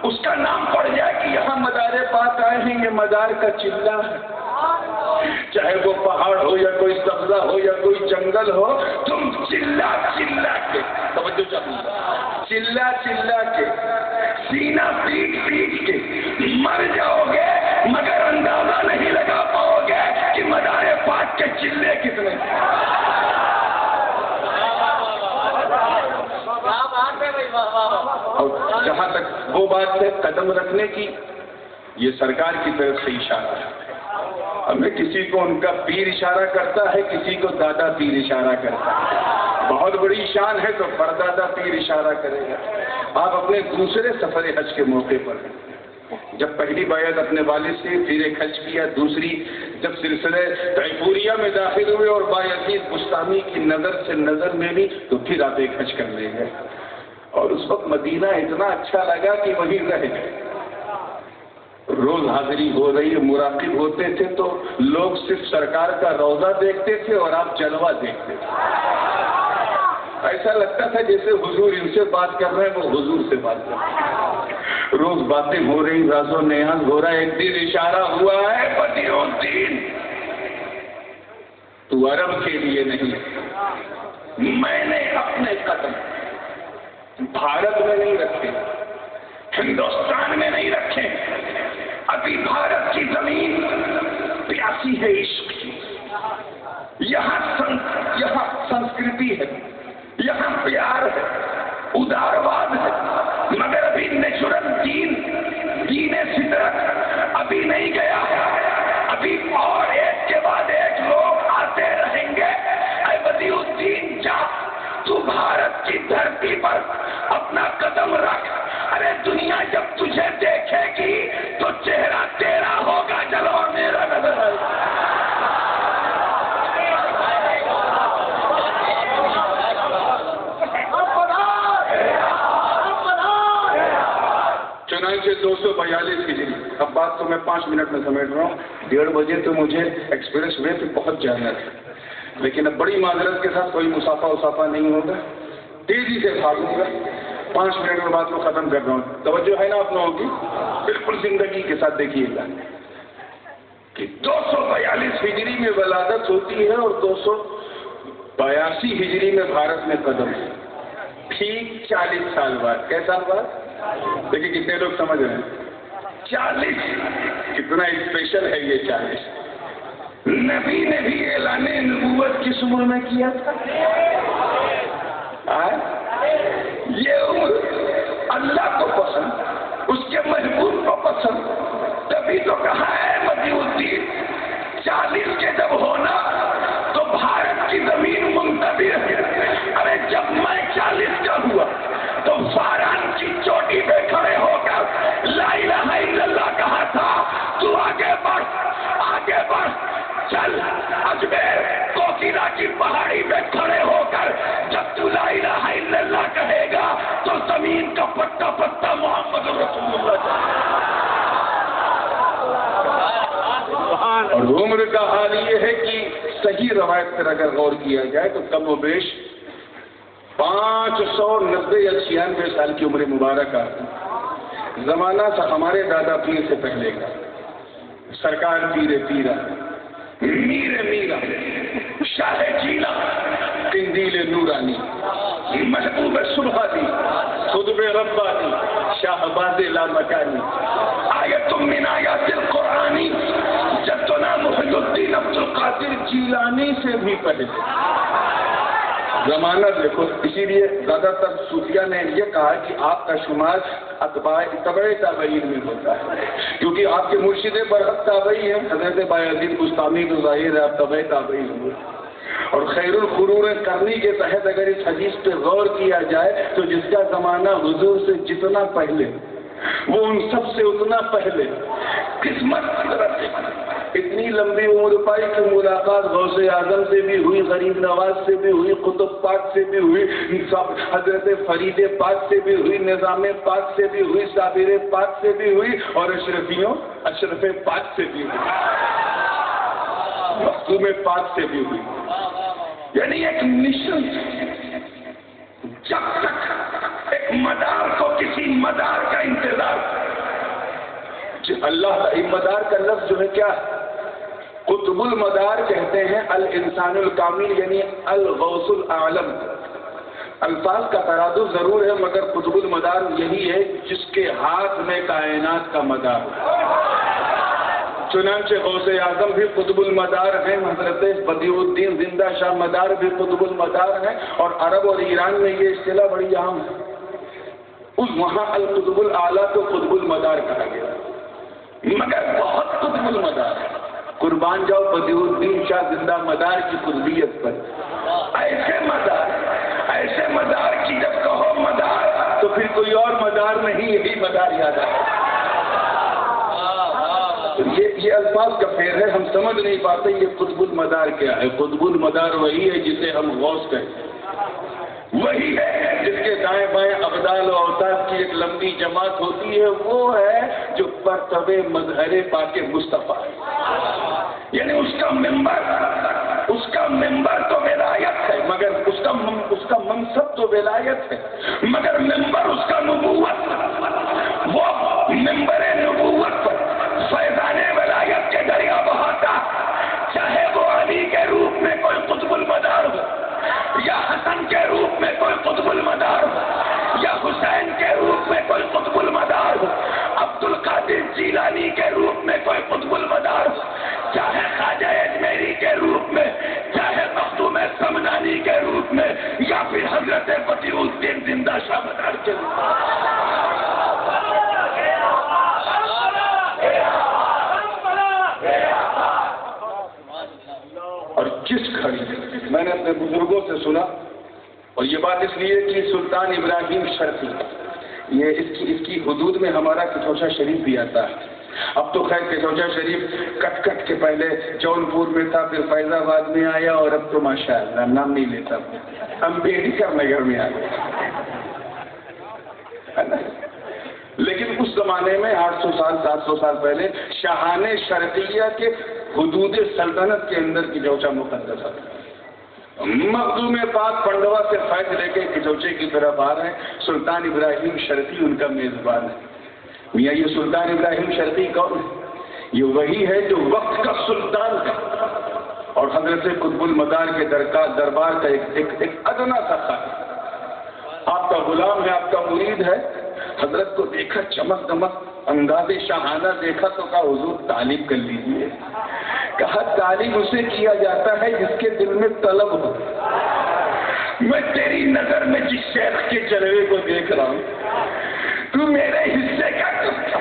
اس کا نام پڑ جائے کہ یہاں مزار پاک آئے ہیں، یہ مزار کا چلہ ہے، چاہے وہ پہاڑ ہو یا کوئی سبزہ ہو یا کوئی جنگل ہو، تم چلا چلا کے، توجہ چاہیے، چلا چلا کے، سینہ پیٹ پیٹ کے مر جاؤ گے، مگر اندازہ نہیں لگا پاؤ گے کہ مزار پاک کے چلے کتنے۔ اور جہاں تک وہ بات ہے قدم رکھنے کی، یہ سرکار کی طرف سے اشارہ ہے، ہمیں کسی کو ان کا پیر اشارہ کرتا ہے، کسی کو دادا پیر اشارہ کرتا ہے، بہت بڑی شان ہے تو پردادا پیر اشارہ کرے گا۔ آپ اپنے دوسرے سفر حج کے موقع پر جب پہلی بیعت اپنے والد سے پھر ایک حج کیا، دوسری جب سلسلہ طیفوریہ میں داخل ہوئے اور بایزید بستامی کی نظر سے نظر میں بھی، تو پھر آپ ایک حج کر لیں گے، اور اس وقت مدینہ اتنا اچھا لگا کہ وہیں رہ گئے۔ روز حاضری ہو رہی ہے، مراقب ہوتے تھے تو لوگ صرف سرکار کا روضہ دیکھتے تھے اور آپ جلوہ دیکھتے تھے، ایسا لگتا تھا جیسے حضور ان سے بات کر رہے ہیں، وہ حضور سے بات کر رہے ہیں، روز باتیں ہو رہی، راز و نیاز ہو رہا ہے۔ ایک دن اشارہ ہوا ہے، بدیع الدین تو عرب کے لیے نہیں، میں نے اپنے قدم بھارت میں نہیں رکھے، ہندوستان میں نہیں رکھے، ابھی بھارت کی زمین پیاسی ہے عشق کی، یہاں سنسکرتی ہے، یہاں پیار ہے، ادارواد ہے، مگر ابھی نیچرل دین فطرت ابھی نہیں گیا، ابھی اور ایک کے بعد ایک لوگ آتے رہیں گے۔ اے بدیع الدین جا، تو بھارت کی دھرتی پر اپنا قدم رکھ، ارے دنیا جب تجھے دیکھے گی تو چہرہ تیرا ہوگا، جلوہ میرا نظر آئے۔ چنانچہ 242 ہجری، اب بات تو میں 5 منٹ میں سمیٹ رہا ہوں، 1:30 بجے تو مجھے ایکسپریس وے پہ پہنچ جانا ہے، لیکن اب بڑی معذرت کے ساتھ کوئی مسافہ نہیں ہوگا، تیزی سے بھاگوں گا، 5 منٹ میں بات کو ختم کر رہا ہوں، توجہ ہے نا آپ لوگوں کی؟ بالکل زندگی کے ساتھ دیکھیے گا کہ 242 ہجری میں ولادت ہوتی ہے اور 282 ہجری میں بھارت میں قدم ہے، ٹھیک 40 سال بعد۔ کئے سال بعد؟ دیکھیں کتنے لوگ سمجھ رہے ہیں، 40، کتنا اسپیشل ہے یہ 40۔ نبی نے بھی اعلان نبوت کس عمر میں کیا تھا؟ یہ عمر اللہ کو پسند، اس کے محبوب کو پسند، تبھی تو کہا ہے بدیع الدین 40 کے جب ہونا تو بھارت کی زمین منتبر ہے۔ ارے جب میں 40 کا ہوا تو فاران کی چوٹی پہ کھڑے ہو کر لا الہ الا اللہ کہا تھا، تو آگے بڑھ آگے بڑھ، چل اجمیر کوکیلا کی پہاڑی پہ کھڑے ہو کر جب تو لا الہ الا اللہ کہے گا تو زمین کا پتا پتا محمد رسول اللہ۔ اور عمر کا حال یہ ہے کہ صحیح روایت پر اگر غور کیا جائے تو کم و بیش 590 یا 96 سال کی عمر مبارک آتی، زمانہ تھا ہمارے دادا پیر سے پہلے کا، سرکار پیر پیرا، میر میرا، شاہ جیلا، قندیل نورانی، محبوب سبحانی، خطب ربانی، شاہباز لامکانی، آیت من آیات القرآنی، جدنا محی الدین عبد القادر جیلانی سے بھی پہلے زمانہ دیکھو۔ اسی لیے زیادہ تر صوفیہ نے یہ کہا کہ آپ کا شمار تبع تابعین میں ہوتا ہے، کیونکہ آپ کے مرشد برحق تابعی ہیں، حضرت بایزید بستامی، تو ظاہر ہے آپ تبع تابعین ہوئے۔ اور خیر القرون کرنی کے تحت اگر اس حدیث پہ غور کیا جائے تو جس کا زمانہ حضور سے جتنا پہلے وہ ان سب سے اتنا پہلے، قسمت اتنی لمبی عمر پائی کہ ملاقات غوث اعظم سے بھی ہوئی، غریب نواز سے بھی ہوئی، قطب پاک سے بھی ہوئی، حضرت فرید پاک سے بھی ہوئی، نظام پاک سے بھی ہوئی، صابر پاک سے بھی ہوئی، اور اشرف پاک سے بھی ہوئی، مختوم پاک سے بھی ہوئی۔ یعنی ایک مشن، جب تک ایک مدار کو کسی مدار کا انتظار اللہ مدار کا لفظ جو ہے کیا ہے؟ قطب المدار کہتے ہیں الانسان الکامل، یعنی الغوث الاعلم۔ الفاظ کا ترادف ضرور ہے مگر قطب المدار یہی ہے جس کے ہاتھ میں کائنات کا مدار ہے۔ چنانچہ غوث اعظم بھی قطب المدار ہیں، حضرت بدیع الدین زندہ شاہ مدار بھی قطب المدار ہیں، اور عرب اور ایران میں یہ اصطلاح بڑی عام ہے۔ وہاں القطب الاعلیٰ کو قطب المدار کہا گیا، مگر بہت قطب المدار ہے۔ قربان جاؤ بدیع الدین شاہ زندہ مدار کی قطبیت پر۔ ایسے مدار کی جب کہو مدار تو پھر کوئی اور مدار نہیں، یہی مدار یاد آئے۔ یہ الفاظ کا پھیر ہے، ہم سمجھ نہیں پاتے یہ قطب المدار کیا ہے۔ قطب المدار وہی ہے جسے ہم غوث کہتے ہیں، وہی ہے جس کے دائیں بائیں ابدال و اوتاد کی ایک لمبی جماعت ہوتی ہے، وہ ہے جو پرتو مظہر پاک مصطفیٰ ہے، یعنی اس کا ممبر تو ولایت ہے، مگر اس کا منصب تو ولایت ہے، مگر ممبر اس کا نبوت، وہ ممبر نبوت پر فیضان ولایت کے دریا بہاتا، چاہے وہ علی کے روپ میں کوئی قطب المدار ہو، یا حسن کے روپ میں کوئی قطب المدار ہو، یا حسین کے روپ میں کوئی قطب المدار ہو، عبد القادر جیلانی کے روپ میں کوئی قطب المدار ہو، چاہے خواجہ اجمیری کے روپ میں، چاہے مخدوم سمنانی کے روپ میں، یا پھر حضرت بدیع الدین زندہ شاہ مدار کے روپ میں۔ اور جس گھڑی میں نے اپنے بزرگوں سے سنا، اور یہ بات اس لیے کہ سلطان ابراہیم شرقی، یہ اس کی حدود میں ہمارا کچوچا شریف بھی آتا ہے۔ اب تو خیر کچوچا شریف کٹ کے پہلے جونپور میں تھا، پھر فیض آباد میں آیا، اور اب تو ماشاء اللہ نام نہیں لیتا، امبیڈکر نگر میں آ گیا۔ لیکن اس زمانے میں 800 سال 700 سال پہلے شاہان شرقیہ کے حدود سلطنت کے اندر کچوچا مقدس تھا۔ مخدوم پاک پنڈوا سے فیض لے کے کچوچے کی طرف آ رہے ہیں، سلطان ابراہیم شرقی ان کا میزبان ہے۔ میاں یہ سلطان ابراہیم شرقی کون ہے؟ یہ وہی ہے جو وقت کا سلطان ہے، اور حضرت قطب المدار کے دربار کا ایک ادنا سا خادم، آپ کا غلام ہے، آپ کا مرید ہے۔ حضرت کو دیکھا، چمک دمک انداز شاہانہ دیکھا تو کہا حضور تعلیم کر لیجیے۔ کہا تعلیم اسے کیا جاتا ہے جس کے دل میں طلب ہو۔ میں تیری نظر میں جس شیخ کے جلوے کو دیکھ رہا ہوں، تو میرے حصے کا کچھ تھا۔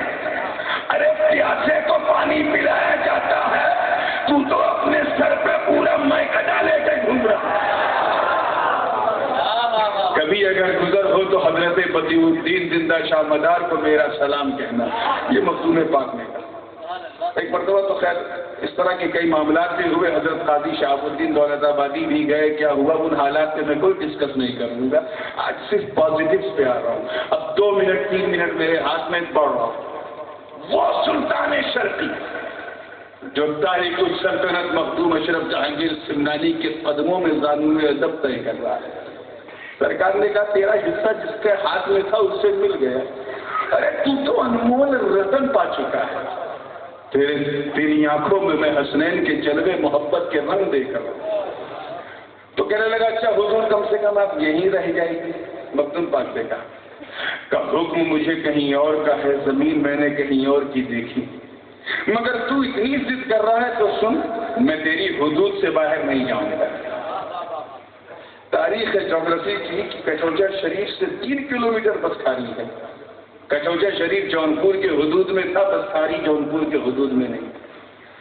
ارے پیاسے کو پانی پلایا جاتا ہے، تو اپنے سر پہ پورا میکا ڈالے کے گھوم رہا۔ کبھی اگر گزر ہو تو حضرت بدیع الدین زندہ شاہ مدار کو میرا سلام کہنا، یہ مخدوم پاک نے کہا۔ ایک مرتبہ تو خیر اس طرح کے کئی معاملات بھی ہوئے، حضرت قاضی شہاب الدین دولت آبادی بھی گئے، کیا ہوا ان حالات میں کوئی ڈسکس نہیں کروں گا، آج صرف پازیٹیوز پہ آ رہا ہوں۔ اب 2 منٹ 3 منٹ میرے ہاتھ میں پڑھ رہا ہوں۔ وہ سلطان شرقی جو تاریخ السلطنت مخدوم اشرف جہانگیر سمنانی کے قدموں میں زانون ادب طے کر رہا ہے۔ سرکار نے کہا تیرا حصہ جس کے ہاتھ میں تھا اس سے مل گیا۔ ارے تو انمول رتن پا چکا ہے، تیری آنکھوں میں میں حسنین کے جلوے محبت کے رنگ دیکھ رہا ہوں۔ تو کہنے لگا اچھا حضور کم سے کم آپ یہیں رہ جائیں گے۔ مخدوم پاک نے کہا حکم مجھے کہیں اور کا ہے، زمین میں نے کہیں اور کی دیکھی، مگر تو اتنی ضد کر رہا ہے تو سن، میں تیری حدود سے باہر نہیں جاؤں گا۔ تاریخ جغرافی کی کچوچا شریف سے 3 کلومیٹر بسکھاری ہے۔ کچوچا شریف جونپور کے حدود میں تھا، بسکھاری جونپور کے حدود میں نہیں۔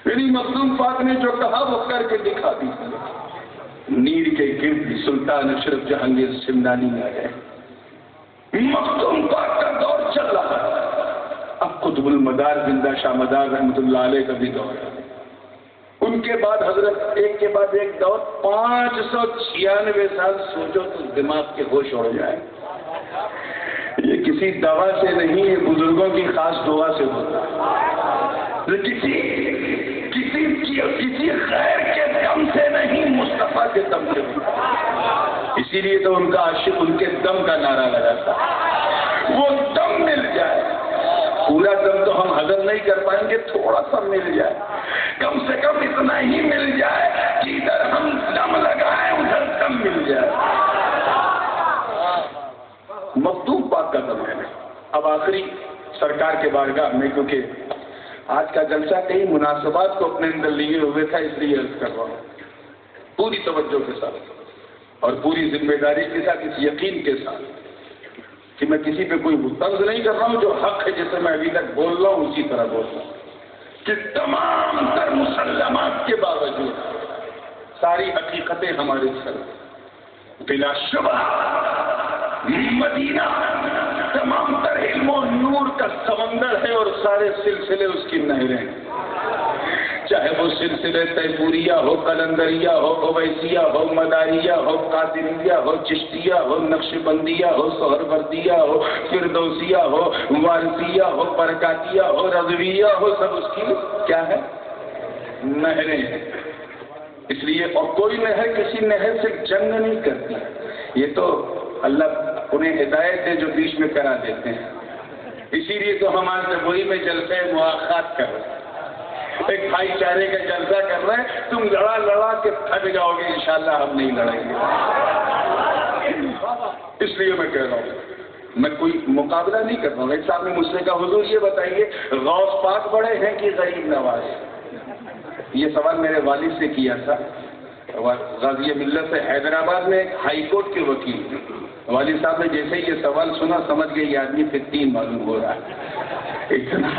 یعنی مخدوم پاک نے جو کہا وہ کر کے دکھا دی۔ نیل کے گرد سلطان اشرف جہانگیر سمنانی آ گئے۔ مخدوم پاک کا دور چل رہا ہے، اب قطب المدار زندہ شاہ مدار رحمۃ اللہ علیہ کا بھی دور ہے۔ ان کے بعد حضرت ایک کے بعد ایک دور، 596 سال، سوچو تو دماغ کے ہوش اڑ جائے۔ یہ کسی دوا سے نہیں، یہ بزرگوں کی خاص دعا سے ہوتا ہے، کسی خیر کے دم سے نہیں، مصطفیٰ کے دم سے ہوتا ہے۔ اسی لیے تو ان کا عاشق ان کے دم کا نعرہ لگاتا ہے، وہ دم مل جائے پورا دم تو ہم ہضم نہیں کر پائیں گے، تھوڑا سا مل جائے، کم سے کم اتنا ہی مل جائے کہ ادھر ہم دم لگائیں ادھر دم مل جائے۔ مخدوم پاک کا دم ہے۔ اب آخری سرکار کے بارگاہ میں، کیونکہ آج کا جلسہ کئی مناسبات کو اپنے اندر لیے ہوئے تھا، اس لیے عرض کر رہا ہوں پوری توجہ کے ساتھ اور پوری ذمہ داری کے ساتھ، اس یقین کے ساتھ کہ میں کسی پہ کوئی طنز نہیں کر رہا ہوں، جو حق ہے جیسے میں ابھی تک بول رہا ہوں اسی طرح بول رہا ہوں کہ تمام تر مسلمات کے باوجود ساری حقیقتیں ہمارے سر، بلا شبہ مدینہ تمام تر علم و نور کا سمندر ہے اور سارے سلسلے اس کی نہریں ہیں، چاہے وہ سلسلے تیموریہ ہو، قلندریہ ہو، اویسیہ ہو، مداریہ ہو، قادریہ ہو، چشتیہ ہو، نقشبندیہ ہو، سہروردیہ ہو، فردوسیہ ہو، وارثیہ ہو، برکاتیہ ہو، رضویہ ہو، سب اس کی کیا ہے؟ نہریں ہیں۔ اس لیے اور کوئی نہر کسی نہر سے جنگ نہیں کرتی، یہ تو اللہ انہیں ہدایت دے جو بیچ میں کرا دیتے ہیں۔ اسی لیے تو ہم آج وہی میں جلسے مواخات کر رہے ہیں، ایک بھائی چارے کا جلسہ کر رہے ہیں، تم لڑا کے تھک جاؤ گے، انشاءاللہ ہم نہیں لڑیں گے۔ اس لیے میں کہہ رہا ہوں میں کوئی مقابلہ نہیں کر رہا ہوں۔ ایک صاحب نے مجھ سے کہا حضور یہ بتائیے غوث پاک بڑے ہیں کہ غریب نواز؟ یہ سوال میرے والد سے کیا تھا، غازی ملت سے حیدرآباد میں ایک ہائی کورٹ کے وکیل۔ والد صاحب نے جیسے ہی یہ سوال سنا سمجھ گئے یہ آدمی فتین معلوم ہو رہا ہے، اتنا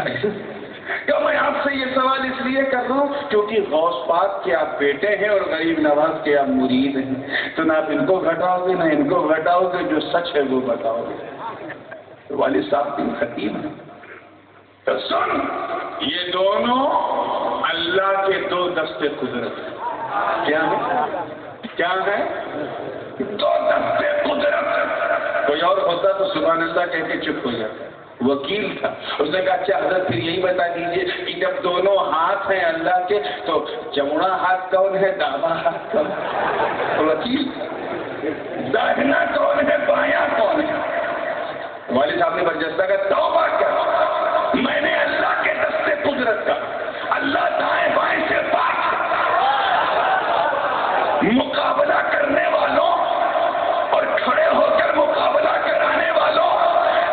کہ میں آپ سے یہ سوال اس لیے کر رہا ہوں کیونکہ غوث پاک کے آپ بیٹے ہیں اور غریب نواز کے آپ مرید ہیں، تو نہ آپ ان کو گھٹاؤ گے نہ ان کو گھٹاؤ گے، جو سچ ہے وہ بتاؤ گے۔ تو والد صاحب کی خطیب ہیں، تو سن یہ دونوں اللہ کے دو دستے قدرت ہیں۔ کیا ہے؟ دو دستے قدرت۔ کوئی اور ہوتا تو سبحان اللہ کہہ کے چپ ہو جاتا۔ وکیل تھا، اس نے کہا اچھا حضرت پھر یہی بتا دیجئے کہ جب دونوں ہاتھ ہیں اللہ کے تو جمڑا ہاتھ کون ہے، دابا ہاتھ کون ہے؟ وکیل داہنا کون ہے، بایاں کون ہے؟ والد صاحب نے برجستہ کا توبہ کیا، میں نے اللہ کے دستے قدرت کا، اللہ دائیں بائیں سے پاک، مقابلہ کرنے والوں اور کھڑے ہو کر مقابلہ کرانے والوں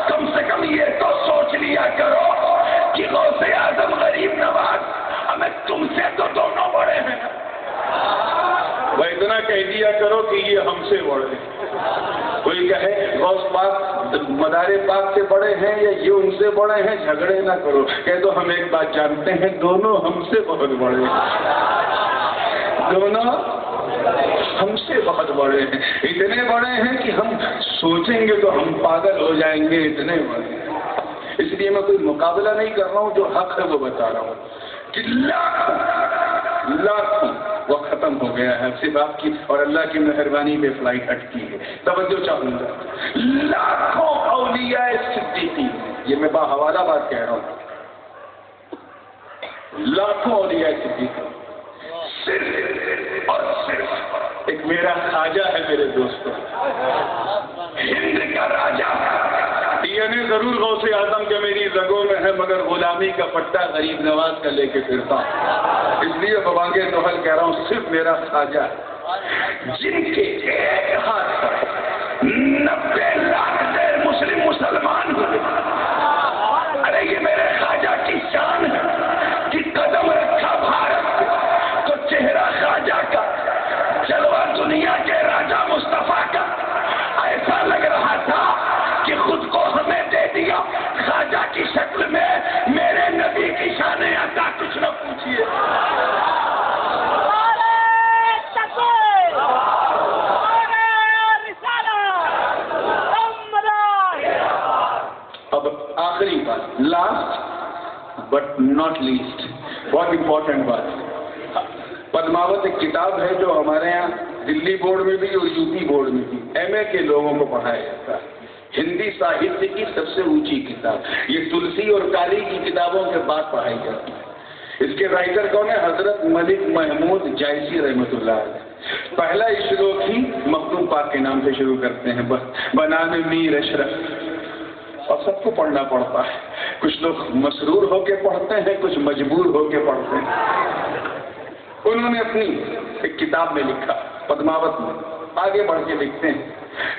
کم سے کم یہ تو سوچ لیا کرو کہ غوث اعظم غریب نواز ہمیں تم سے تو دونوں بڑے ہیں، وہ اتنا کہہ دیا کرو کہ یہ ہم سے بڑے ہیں۔ کوئی کہے غوث پاک مدار پاک سے بڑے ہیں یا یہ ان سے بڑے ہیں، جھگڑے نہ کرو، کہہ دو ہم ایک بات جانتے ہیں دونوں ہم سے بہت بڑے ہیں، دونوں ہم سے بہت بڑے ہیں، اتنے بڑے ہیں کہ ہم سوچیں گے تو ہم پاگل ہو جائیں گے، اتنے بڑے ہیں۔ اس لیے میں کوئی مقابلہ نہیں کر رہا ہوں، جو حق ہے وہ بتا رہا ہوں کہ لاکھوں وہ ختم ہو گیا ہے، صرف آپ کی اور اللہ کی مہربانی پہ فلائٹ اٹکی ہے۔ توجہ چاہوں گا، لاکھوں اولیاء صدیقین، یہ میں باحوالہ بات کہہ رہا ہوں، لاکھوں اولیاء صدیقین، صرف اور صرف ایک میرا خواجہ ہے میرے دوستوں، ہند کا راجہ، DNA ضرور غوث اعظم کے میری رگوں میں ہے مگر غلامی کا پٹا غریب نواز کا لے کے پھرتا ہوں، اس لیے ببانگے دوہل کہہ رہا ہوں، صرف میرا خواجہ ہے جن کے ایک ہاتھ پر 90 لاکھ غیر مسلم مسلمان ہوئے۔ ارے یہ میرے خواجہ کی شان ہے کہ قدم رکھا بھارت تو چہرہ خواجہ کا، جلوہ دنیا کے راجہ مصطفیٰ کا، ایسا لگ رہا تھا کہ خود کو ہمیں دے دیا خواجہ کی شکل میں، میرے نبی کی شان عطا کچھ نہ پوچھیے۔ اب آخری بات، لاسٹ بٹ ناٹ لیسٹ، بہت امپورٹنٹ بات، پدماوت ایک کتاب ہے جو ہمارے یہاں دلی بورڈ میں بھی اور UP بورڈ میں بھی MA کے لوگوں کو پڑھایا جاتا ہے، ہندی ساہتیہ کی سب سے اونچی کتاب، یہ تلسی اور کالی کی کتابوں کے بعد پڑھائی جاتی ہے۔ اس کے رائٹر کون ہے؟ حضرت ملک محمود جائسی رحمۃ اللہ علیہ۔ پہلا شلوک ہی مخدوم پاک کے نام سے شروع کرتے ہیں، بنام میر اشرف، اور سب کو پڑھنا پڑتا ہے. کچھ لوگ مسرور ہو کے پڑھتے ہیں, کچھ مجبور ہو کے پڑھتے ہیں. انہوں نے اپنی ایک کتاب میں لکھا, پدماوت میں, آگے بڑھ کے لکھتے ہیں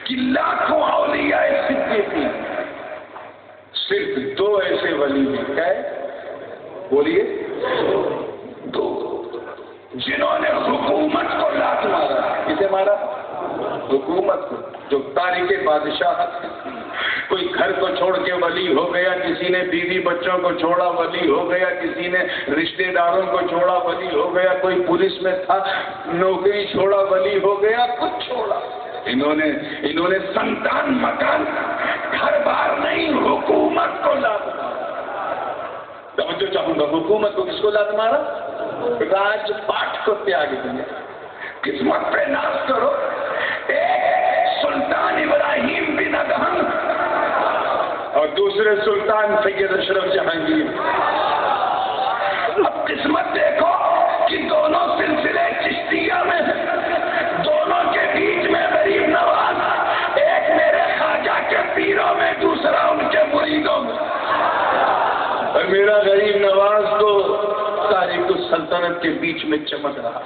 کہ لاکھوں اولیاء صدیقین, صرف 2 ایسے ولی ہیں. کیا ہے؟ بولیے. 2 جنہوں نے حکومت کو لات مارا. کسے مارا؟ حکومت کو, جو تاریخ بادشاہت. کوئی گھر کو چھوڑ کے ولی ہو گیا, کسی نے بیوی بچوں کو چھوڑا ولی ہو گیا, کسی نے رشتہ داروں کو چھوڑا ولی ہو گیا, کوئی پولیس میں تھا نوکری چھوڑا ولی ہو گیا, کچھ چھوڑا. انہوں نے سنتان مکان گھر بار نہیں, حکومت کو لات مارا. توجہ چاہوں گا, حکومت کو کس کو لات مارا؟ راج پاٹ کو تیاگ دیا. قسمت پہ ناز کرو. ایک سلطان ابراہیم بن ادہم اور دوسرے سلطان سید اشرف جہانگیر. اب قسمت دیکھو کہ دونوں سلسلے چشتیہ میں ہیں, دونوں کے بیچ میں غریب نواز, ایک میرے خواجہ کے پیروں میں, دوسرا ان کے مریدوں میں. اور میرا غریب نواز تو تاریخ السلطنت کے بیچ میں چمک رہا.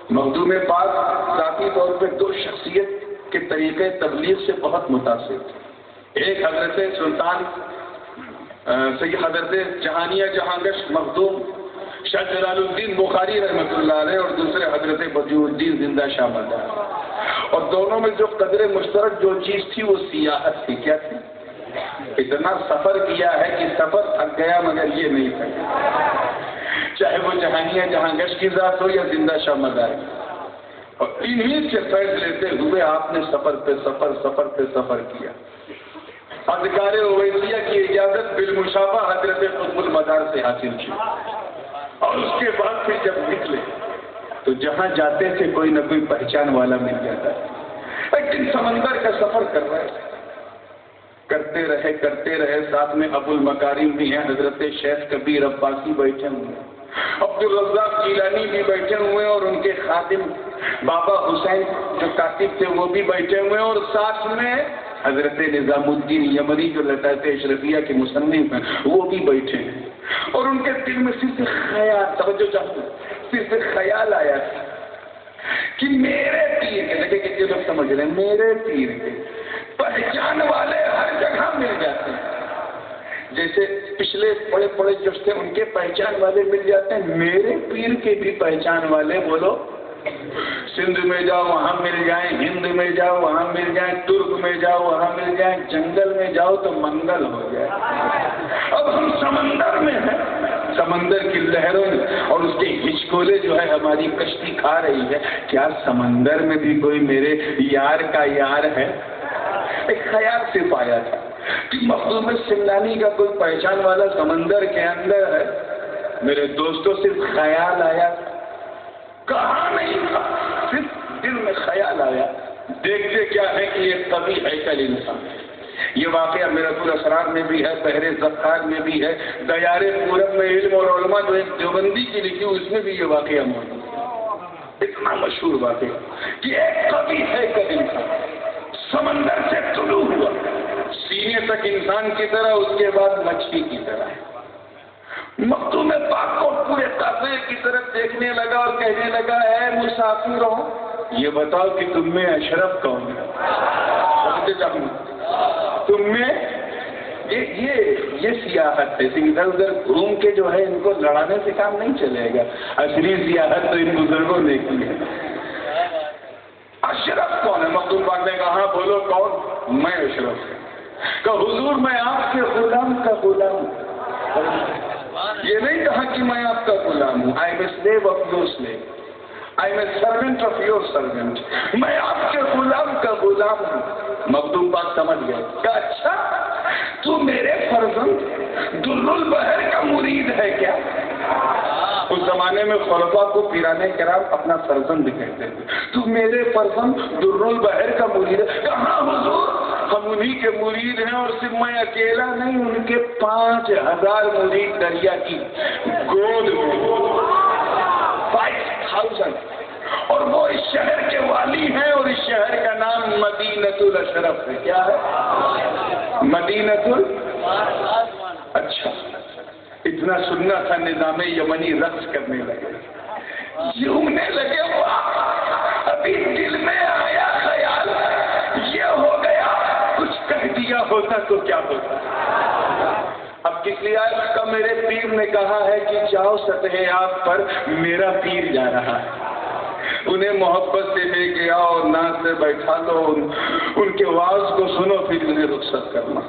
مخدوم پاک ذاتی طور پہ 2 شخصیت کے طریقے تبلیغ سے بہت متاثر تھے. ایک حضرت سلطان سید حضرت جہانیہ جہانگش مخدوم شاہ جلال الدین بخاری رحمۃ اللہ علیہ, اور دوسرے حضرت بدیع الدین زندہ شاہ مدار. اور دونوں میں جو قدر مشترک جو چیز تھی وہ سیاحت تھی. کیا تھی؟ اتنا سفر کیا ہے کہ سفر تھک گیا مگر یہ نہیں تھا, چاہے وہ جہانیہ جہانگش کی ذات ہو یا زندہ شاہ مدار. اور انہی سے فیض لیتے ہوئے آپ نے سفر پہ سفر کیا. اذکار اویسیہ کی اجازت بالمشافہ حضرت قطب المدار سے حاصل کی, اور اس کے بعد پھر جب نکلے تو جہاں جاتے تھے کوئی نہ کوئی پہچان والا مل جاتا ہے. لیکن سمندر کا سفر کر رہے تھے, کرتے رہے. ساتھ میں ابو المکارم بھی ہیں, حضرت شیخ کبیر عباسی بیٹھے ہوئے, عبدالرزاق جیلانی بھی بیٹھے ہوئے, اور ان کے خادم بابا حسین جو کاتب تھے وہ بھی بیٹھے ہوئے, اور ساتھ میں حضرت نظام الدین یمنی جو لطائف اشرفیہ کے مصنف ہیں وہ بھی بیٹھے ہیں. اور ان کے دل میں صرف خیال, توجہ چاہتے, صرف خیال آیا تھا کہ میرے پیر کے, دیکھیں کتنے لوگ سمجھ رہے ہیں, میرے پیر کے پہچان والے ہر جگہ مل جاتے ہیں. جیسے پچھلے بڑے جو تھے ان کے پہچان والے مل جاتے ہیں, میرے پیر کے بھی پہچان والے بولو. سندھ میں جاؤ وہاں مل جائیں, ہند میں جاؤ وہاں مل جائیں, ترک میں جاؤ وہاں مل جائیں, جنگل میں جاؤ تو منگل ہو جائے. اب ہم سمندر میں ہیں, سمندر کی لہروں میں, اور اس کے ہچکولے جو ہے ہماری کشتی کھا رہی ہے. کیا سمندر میں بھی کوئی میرے یار کا یار ہے؟ ایک خیال سے پایا تھا کہ مخدوم سمنانی کا کوئی پہچان والا سمندر کے اندر ہے. میرے دوستوں صرف خیال آیا, کہاں نہیں تھا, صرف دل میں خیال آیا. دیکھتے کیا ہے کہ یہ کبھی ہیکل انسان ہے. یہ واقعہ میرۃ الاسرار میں بھی ہے, بحر ذخار میں بھی ہے, دیار پورب میں علم اور علماء جو ایک دیوبندی کی لکھی اس میں بھی یہ واقعہ موجود ہے. اتنا مشہور واقعہ کہ ایک کبھی ہیکل انسان سمندر سے طلوع ہوا, سینے تک انسان کی طرح, اس کے بعد مچھلی کی طرح. مخدوم پاک کو پورے قافلے کی طرف دیکھنے لگا اور کہنے لگا, اے مسافروں, یہ بتاؤ کہ تم میں اشرف کون ہے؟ تم میں یہ سیاحت ہے. ادھر ادھر گھوم کے جو ہے ان کو لڑانے سے کام نہیں چلے گا. اصلی سیاحت تو ان بزرگوں نے کی ہے. اشرف کون ہے؟ مخدوم پاک نے کہا, ہاں بولو کون؟ میں اشرف ہوں. کہ حضور میں آپ کے غلام کا غلام ہوں. یہ نہیں کہا کہ میں آپ کا غلام ہوں. I am a slave of your slave, I am a servant of your servant. میں آپ کے غلام کا غلام ہوں. مخدوم پاک سمجھ گئے کہ اچھا تو میرے فرزند در البحر کا مرید ہے کیا؟ اس زمانے میں خلفاء کو پیرانے کرام اپنا فرزند کہتے تھے. تو میرے فرزند در البحر کا مرید ہے؟ کہاں حضور, ہم انہی کے مرید ہیں, اور صرف میں اکیلا نہیں, ان کے 5000 مرید دریا کی گود میں, 5000. اور وہ اس شہر کے والی ہیں, اور اس شہر کا نام مدینۃ الاشرف ہے. کیا ہے؟ مدینۃ اچھا، اتنا سننا تھا، نظام یمنی رقص کرنے لگے، جھومنے لگے۔ ابھی دل میں آیا خیال، یہ ہو گیا، کچھ کہہ دیا ہوتا تو کیا ہوتا۔ اب کس لیے آئے؟ کا میرے پیر نے کہا ہے کہ جاؤ سطح آپ پر، میرا پیر جا رہا ہے۔ انہیں محبت سے لے کے آؤ اور ناز سے بیٹھا لو، ان کے واعظ کو سنو، پھر انہیں رخصت کرنا۔